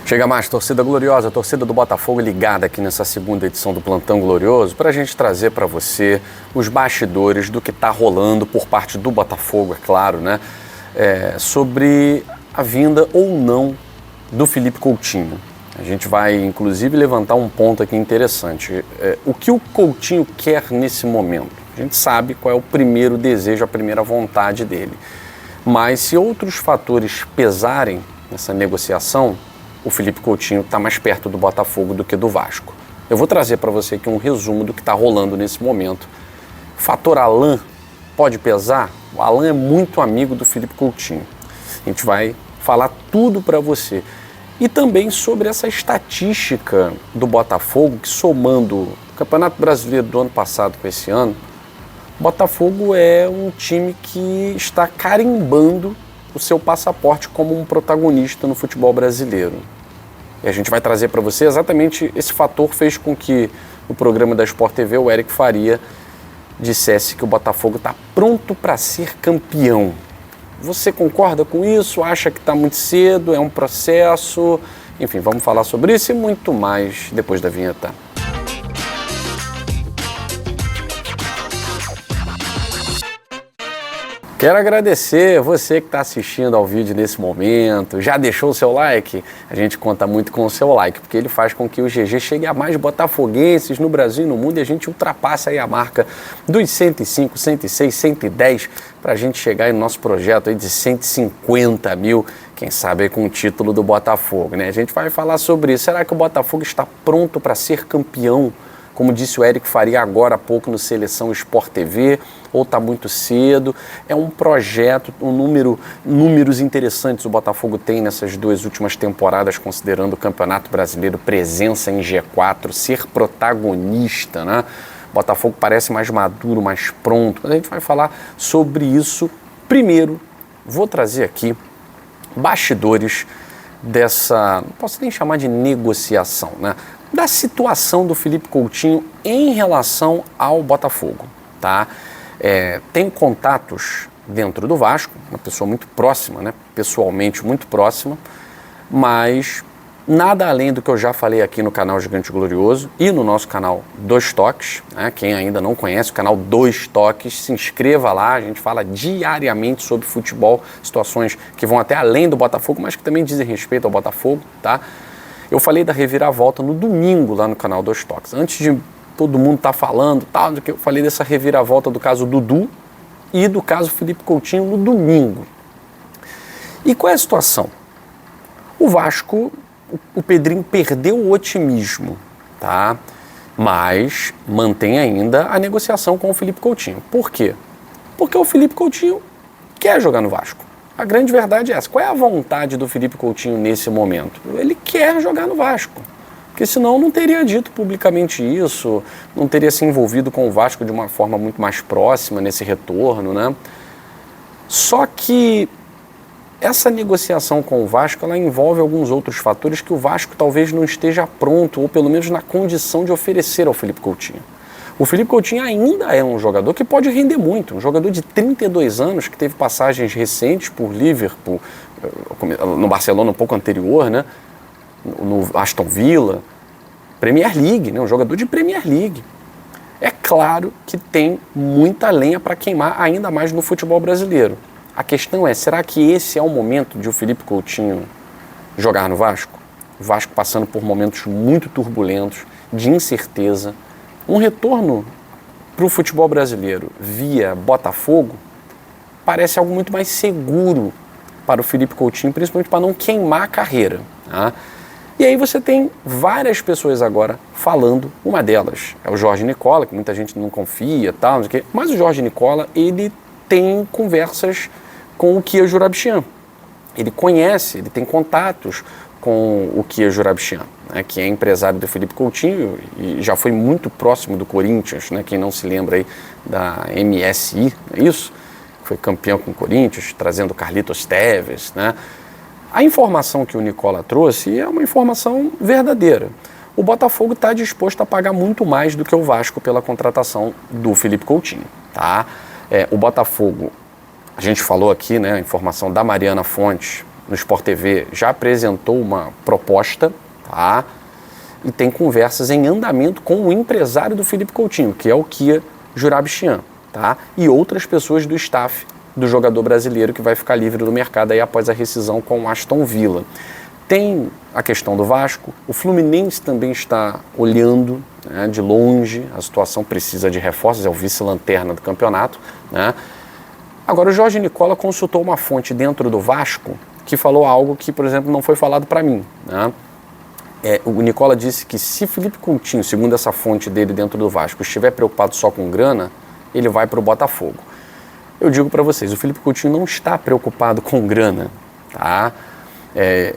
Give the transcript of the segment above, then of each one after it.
Chega mais, torcida gloriosa, torcida do Botafogo ligada aqui nessa segunda edição do Plantão Glorioso para a gente trazer para você os bastidores do que está rolando por parte do Botafogo, é claro, né? Sobre a vinda ou não do Felipe Coutinho. A gente vai, inclusive, levantar um ponto aqui interessante. O que o Coutinho quer nesse momento? A gente sabe qual é o primeiro desejo, a primeira vontade dele. Mas se outros fatores pesarem nessa negociação, o Felipe Coutinho está mais perto do Botafogo do que do Vasco. Eu vou trazer para você aqui um resumo do que está rolando nesse momento. Fator Alan pode pesar? O Alan é muito amigo do Felipe Coutinho. A gente vai falar tudo para você. E também sobre essa estatística do Botafogo, que somando o Campeonato Brasileiro do ano passado com esse ano, o Botafogo é um time que está carimbando o seu passaporte como um protagonista no futebol brasileiro. E a gente vai trazer para você exatamente esse fator fez com que no programa da Sport TV o Eric Faria dissesse que o Botafogo está pronto para ser campeão. Você concorda com isso? Acha que está muito cedo? É um processo? Enfim, vamos falar sobre isso e muito mais depois da vinheta. Quero agradecer você que está assistindo ao vídeo nesse momento, já deixou o seu like? A gente conta muito com o seu like, porque ele faz com que o GG chegue a mais botafoguenses no Brasil e no mundo e a gente ultrapasse aí a marca dos 105, 106, 110 para a gente chegar aí no nosso projeto aí de 150 mil, quem sabe aí com o título do Botafogo, né? A gente vai falar sobre isso. Será que o Botafogo está pronto para ser campeão? Como disse o Eric Faria agora há pouco no Seleção Sport TV, ou está muito cedo? É um projeto, números interessantes o Botafogo tem nessas duas últimas temporadas, considerando o Campeonato Brasileiro, presença em G4, ser protagonista, né? O Botafogo parece mais maduro, mais pronto, mas a gente vai falar sobre isso. Primeiro, vou trazer aqui bastidores dessa, não posso nem chamar de negociação, né? Da situação do Felipe Coutinho em relação ao Botafogo, tá? Tem contatos dentro do Vasco, uma pessoa muito próxima, né? Pessoalmente muito próxima, mas nada além do que eu já falei aqui no canal Gigante Glorioso e no nosso canal Dois Toques, né? Quem ainda não conhece o canal Dois Toques, se inscreva lá, a gente fala diariamente sobre futebol, situações que vão até além do Botafogo, mas que também dizem respeito ao Botafogo, tá? Eu falei da reviravolta no domingo lá no canal Dois Toques. Antes de todo mundo estar falando, tal, eu falei dessa reviravolta do caso Dudu e do caso Felipe Coutinho no domingo. E qual é a situação? O Vasco, o Pedrinho perdeu o otimismo, tá? Mas mantém ainda a negociação com o Felipe Coutinho. Por quê? Porque o Felipe Coutinho quer jogar no Vasco. A grande verdade é essa. Qual é a vontade do Felipe Coutinho nesse momento? Ele quer jogar no Vasco, porque senão não teria dito publicamente isso, não teria se envolvido com o Vasco de uma forma muito mais próxima nesse retorno, né? Só que essa negociação com o Vasco, ela envolve alguns outros fatores que o Vasco talvez não esteja pronto, ou pelo menos na condição de oferecer ao Felipe Coutinho. O Felipe Coutinho ainda é um jogador que pode render muito, um jogador de 32 anos que teve passagens recentes por Liverpool, no Barcelona um pouco anterior, né? No Aston Villa, Premier League, né? Um jogador de Premier League. É claro que tem muita lenha para queimar ainda mais no futebol brasileiro. A questão é, será que esse é o momento de o Felipe Coutinho jogar no Vasco? O Vasco passando por momentos muito turbulentos, de incerteza. Um retorno para o futebol brasileiro via Botafogo parece algo muito mais seguro para o Felipe Coutinho, principalmente para não queimar a carreira, tá? E aí você tem várias pessoas agora falando, uma delas é o Jorge Nicola, que muita gente não confia, tal, não sei o quê, mas o Jorge Nicola, ele tem conversas com o Kia Joorabchian. Ele conhece, ele tem contatos com o Kia Joorabchian, né, que é empresário do Felipe Coutinho e já foi muito próximo do Corinthians, né, quem não se lembra aí da MSI, é isso? Foi campeão com o Corinthians, trazendo o Carlitos Tevez, né? A informação que o Nicola trouxe é uma informação verdadeira. O Botafogo está disposto a pagar muito mais do que o Vasco pela contratação do Felipe Coutinho, tá? O Botafogo, a gente falou aqui, né, a informação da Mariana Fontes, no Sport TV, já apresentou uma proposta, tá? E tem conversas em andamento com o empresário do Philippe Coutinho, que é o Kia Jourabichian, tá? E outras pessoas do staff do jogador brasileiro que vai ficar livre do mercado aí após a rescisão com o Aston Villa. Tem a questão do Vasco, o Fluminense também está olhando, né, de longe, a situação precisa de reforços, é o vice-lanterna do campeonato, né? Agora, o Jorge Nicola consultou uma fonte dentro do Vasco que falou algo que, por exemplo, não foi falado para mim, né? O Nicola disse que se Philippe Coutinho, segundo essa fonte dele dentro do Vasco, estiver preocupado só com grana, ele vai para o Botafogo. Eu digo para vocês, o Philippe Coutinho não está preocupado com grana, tá?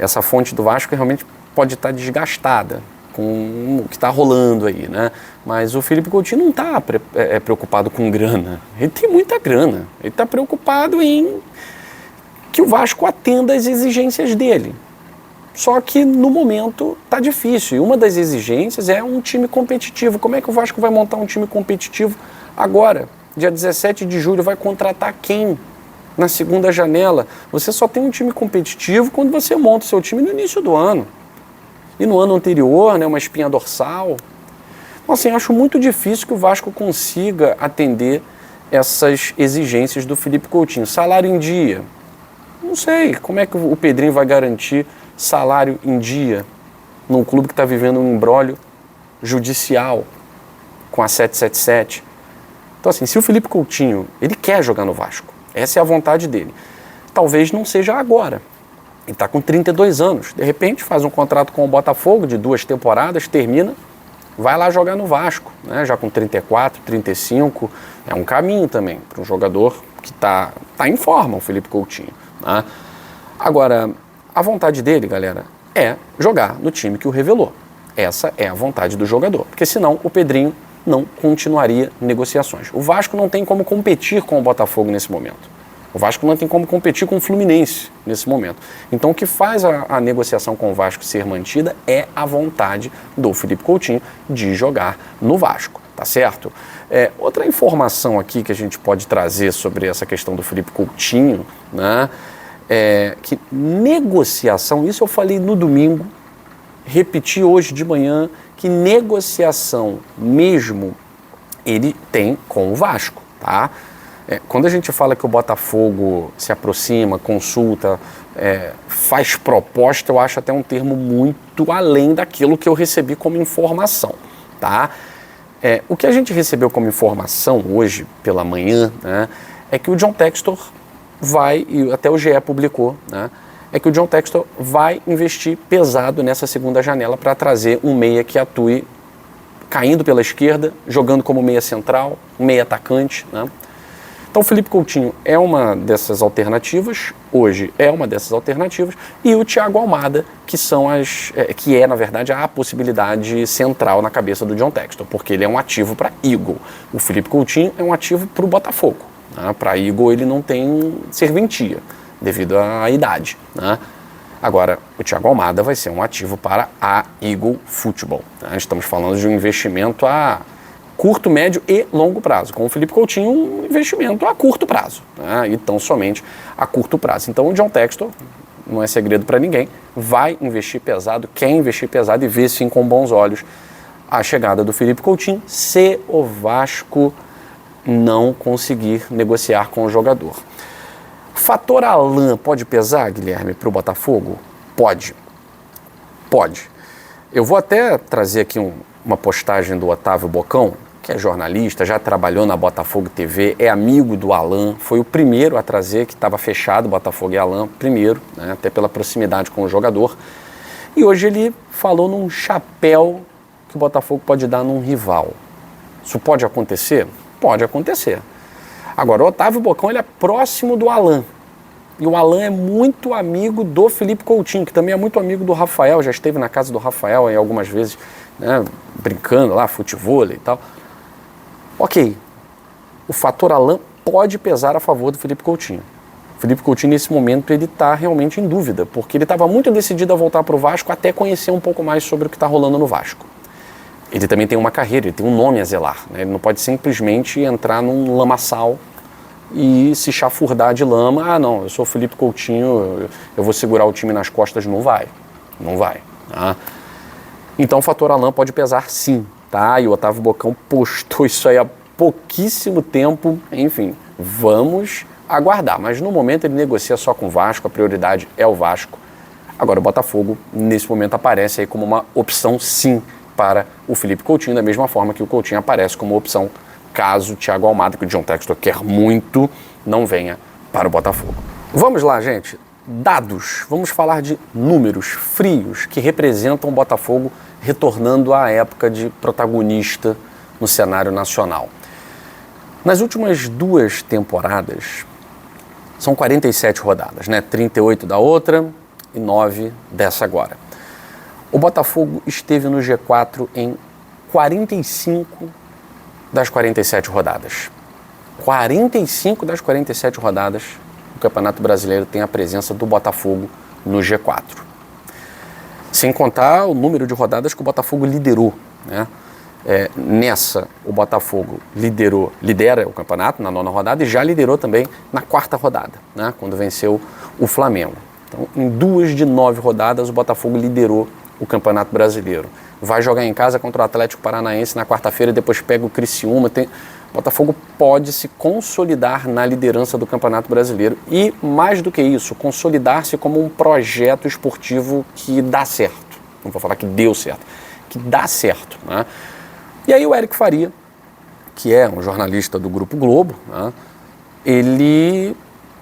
Essa fonte do Vasco realmente pode estar desgastada com o que está rolando aí, né? Mas o Philippe Coutinho não está preocupado com grana. Ele tem muita grana. Ele está preocupado em que o Vasco atenda às exigências dele. Só que no momento está difícil. E uma das exigências é um time competitivo. Como é que o Vasco vai montar um time competitivo agora? Dia 17 de julho vai contratar quem? Na segunda janela. Você só tem um time competitivo quando você monta o seu time no início do ano. E no ano anterior, né, uma espinha dorsal. Então, assim, acho muito difícil que o Vasco consiga atender essas exigências do Philippe Coutinho. Salário em dia. Não sei como é que o Pedrinho vai garantir salário em dia num clube que está vivendo um imbróglio judicial com a 777. Então, assim, se o Philippe Coutinho, ele quer jogar no Vasco, essa é a vontade dele, talvez não seja agora. Ele está com 32 anos, de repente faz um contrato com o Botafogo de 2 temporadas, termina, vai lá jogar no Vasco, né? Já com 34, 35, é um caminho também para um jogador que tá em forma, o Philippe Coutinho, né? Agora, a vontade dele, galera, é jogar no time que o revelou. Essa é a vontade do jogador, porque senão o Pedrinho não continuaria negociações. O Vasco não tem como competir com o Botafogo nesse momento. O Vasco não tem como competir com o Fluminense nesse momento. Então o que faz a negociação com o Vasco ser mantida é a vontade do Philippe Coutinho de jogar no Vasco, tá certo? Outra informação aqui que a gente pode trazer sobre essa questão do Philippe Coutinho, né, que negociação, isso eu falei no domingo, repeti hoje de manhã, que negociação mesmo ele tem com o Vasco, tá? Quando a gente fala que o Botafogo se aproxima, consulta, faz proposta, eu acho até um termo muito além daquilo que eu recebi como informação, tá? O que a gente recebeu como informação hoje pela manhã, né, é que o John Textor vai, e até o GE publicou, né, é que o John Textor vai investir pesado nessa segunda janela para trazer um meia que atue caindo pela esquerda, jogando como meia central, um meia atacante, né? Então o Philippe Coutinho é uma dessas alternativas, hoje é uma dessas alternativas, e o Thiago Almada, que é na verdade a possibilidade central na cabeça do John Textor, porque ele é um ativo para Eagle. O Philippe Coutinho é um ativo para o Botafogo, né? Para Eagle ele não tem serventia, devido à idade, né? Agora, o Thiago Almada vai ser um ativo para a Eagle Futebol, né? Estamos falando de um investimento a curto, médio e longo prazo. Com o Philippe Coutinho, um investimento a curto prazo, né? E tão somente a curto prazo. Então o John Textor, não é segredo para ninguém, vai investir pesado, quer investir pesado e vê sim com bons olhos a chegada do Philippe Coutinho, se o Vasco não conseguir negociar com o jogador. Fator Alan pode pesar, Guilherme, para o Botafogo? Pode. Pode. Eu vou até trazer aqui uma postagem do Otávio Bocão, que é jornalista, já trabalhou na Botafogo TV, é amigo do Alan, foi o primeiro a trazer, que estava fechado, Botafogo e Alan, primeiro, né, até pela proximidade com o jogador. E hoje ele falou num chapéu que o Botafogo pode dar num rival. Isso pode acontecer? Pode acontecer. Agora, o Otávio Bocão, ele é próximo do Alan. E o Alan é muito amigo do Philippe Coutinho, que também é muito amigo do Rafael, já esteve na casa do Rafael aí algumas vezes, né, brincando lá, futevôlei e tal. Ok, o fator Alan pode pesar a favor do Philippe Coutinho. O Philippe Coutinho, nesse momento, ele está realmente em dúvida, porque ele estava muito decidido a voltar para o Vasco até conhecer um pouco mais sobre o que está rolando no Vasco. Ele também tem uma carreira, ele tem um nome a zelar, né? Ele não pode simplesmente entrar num lamaçal e se chafurdar de lama. Ah, não, eu sou Felipe Coutinho, eu vou segurar o time nas costas. Não vai, não vai. Tá? Então o fator Alain pode pesar sim, tá? E o Otávio Bocão postou isso aí há pouquíssimo tempo. Enfim, vamos aguardar. Mas no momento ele negocia só com o Vasco, a prioridade é o Vasco. Agora o Botafogo, nesse momento, aparece aí como uma opção sim para o Felipe Coutinho, da mesma forma que o Coutinho aparece como opção caso o Thiago Almada, que o John Textor quer muito, não venha para o Botafogo. Vamos lá, gente. Dados. Vamos falar de números frios que representam o Botafogo retornando à época de protagonista no cenário nacional. Nas últimas 2 temporadas, são 47 rodadas, né? 38 da outra e 9 dessa agora. O Botafogo esteve no G4 em 45 das 47 rodadas. 45 das 47 rodadas do Campeonato Brasileiro tem a presença do Botafogo no G4. Sem contar o número de rodadas que o Botafogo liderou, né? Nessa, o Botafogo lidera o campeonato na 9ª rodada e já liderou também na 4ª rodada, né? Quando venceu o Flamengo. Então, em 2 de 9 rodadas, o Botafogo liderou o Campeonato Brasileiro. Vai jogar em casa contra o Atlético Paranaense na quarta-feira, depois pega o Criciúma. O Botafogo pode se consolidar na liderança do Campeonato Brasileiro e, mais do que isso, consolidar-se como um projeto esportivo que dá certo. Não vou falar que deu certo, que dá certo, né? E aí o Eric Faria, que é um jornalista do Grupo Globo, né, ele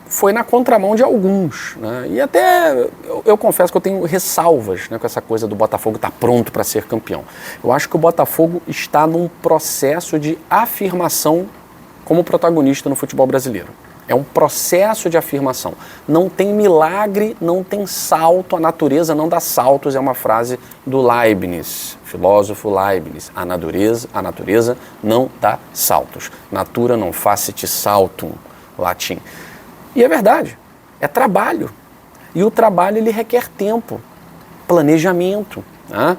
foi na contramão de alguns, né? E até eu confesso que eu tenho ressalvas, né, com essa coisa do Botafogo estar pronto para ser campeão. Eu acho que o Botafogo está num processo de afirmação como protagonista no futebol brasileiro. É um processo de afirmação. Não tem milagre, não tem salto, a natureza não dá saltos, é uma frase do Leibniz, filósofo Leibniz. A natureza não dá saltos. Natura non facit saltum, latim. E é verdade, é trabalho. E o trabalho ele requer tempo, planejamento, né?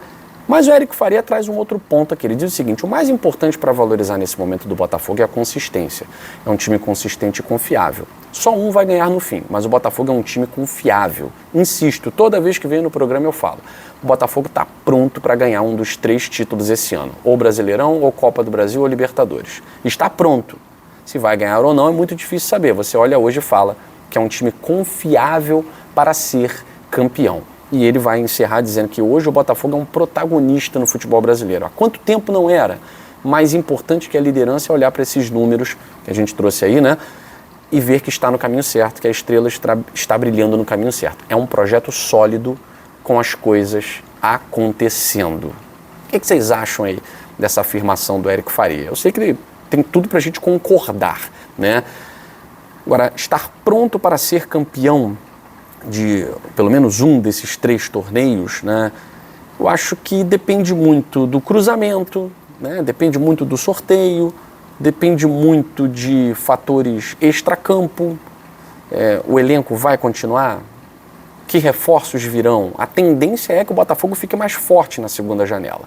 Mas o Eric Faria traz um outro ponto aqui. Ele diz o seguinte: o mais importante para valorizar nesse momento do Botafogo é a consistência. É um time consistente e confiável. Só um vai ganhar no fim, mas o Botafogo é um time confiável. Insisto, toda vez que venho no programa eu falo. O Botafogo está pronto para ganhar um dos 3 títulos esse ano. Ou Brasileirão, ou Copa do Brasil, ou Libertadores. Está pronto. Se vai ganhar ou não é muito difícil saber. Você olha hoje e fala que é um time confiável para ser campeão. E ele vai encerrar dizendo que hoje o Botafogo é um protagonista no futebol brasileiro. Há quanto tempo não era? Mais importante que a liderança é olhar para esses números que a gente trouxe aí, né? E ver que está no caminho certo, que a estrela está brilhando no caminho certo. É um projeto sólido com as coisas acontecendo. O que vocês acham aí dessa afirmação do Eric Faria? Eu sei que ele tem tudo para a gente concordar, né? Agora, estar pronto para ser campeão de pelo menos um desses 3 torneios, né? Eu acho que depende muito do cruzamento, né? Depende muito do sorteio, depende muito de fatores extracampo. O elenco vai continuar? Que reforços virão? A tendência é que o Botafogo fique mais forte na segunda janela.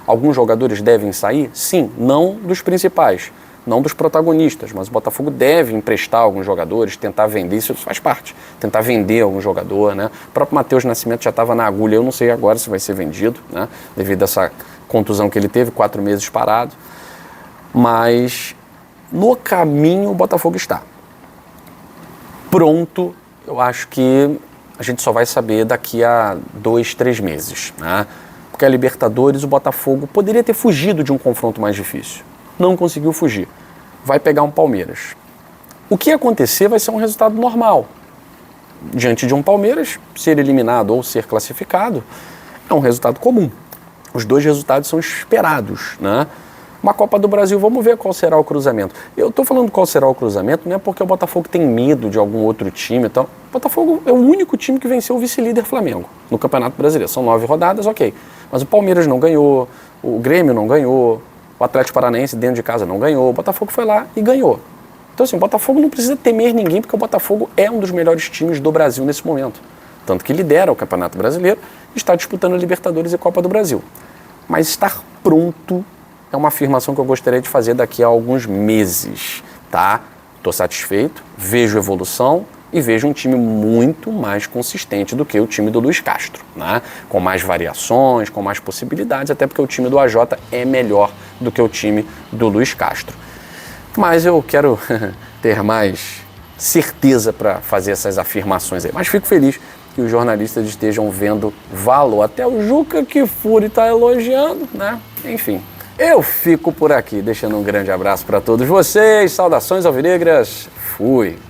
Alguns jogadores devem sair? Sim, não dos principais, não dos protagonistas, mas o Botafogo deve emprestar alguns jogadores, tentar vender, isso faz parte, tentar vender algum jogador, né? O próprio Matheus Nascimento já estava na agulha, eu não sei agora se vai ser vendido, né? Devido a essa contusão que ele teve, 4 meses parado, mas no caminho o Botafogo está. Pronto, eu acho que a gente só vai saber daqui a 2, 3 meses, né? Porque a Libertadores, o Botafogo poderia ter fugido de um confronto mais difícil. Não conseguiu fugir. Vai pegar um Palmeiras. O que acontecer vai ser um resultado normal. Diante de um Palmeiras, ser eliminado ou ser classificado é um resultado comum. Os 2 resultados são esperados, né? Uma Copa do Brasil, vamos ver qual será o cruzamento. Eu estou falando qual será o cruzamento, não é porque o Botafogo tem medo de algum outro time e tal. O Botafogo é o único time que venceu o vice-líder Flamengo no Campeonato Brasileiro. São 9 rodadas, ok. Mas o Palmeiras não ganhou, o Grêmio não ganhou, o Atlético Paranaense dentro de casa não ganhou, o Botafogo foi lá e ganhou. Então assim, o Botafogo não precisa temer ninguém, porque o Botafogo é um dos melhores times do Brasil nesse momento. Tanto que lidera o Campeonato Brasileiro e está disputando a Libertadores e Copa do Brasil. Mas estar pronto é uma afirmação que eu gostaria de fazer daqui a alguns meses, tá? estou satisfeito, vejo evolução e vejo um time muito mais consistente do que o time do Luiz Castro, né? Com mais variações, com mais possibilidades, até porque o time do AJ é melhor do que o time do Luiz Castro. Mas eu quero ter mais certeza para fazer essas afirmações aí. Mas fico feliz que os jornalistas estejam vendo valor. Até o Juca Kfouri está elogiando, né? Enfim, eu fico por aqui, deixando um grande abraço para todos vocês. Saudações alvinegras. Fui!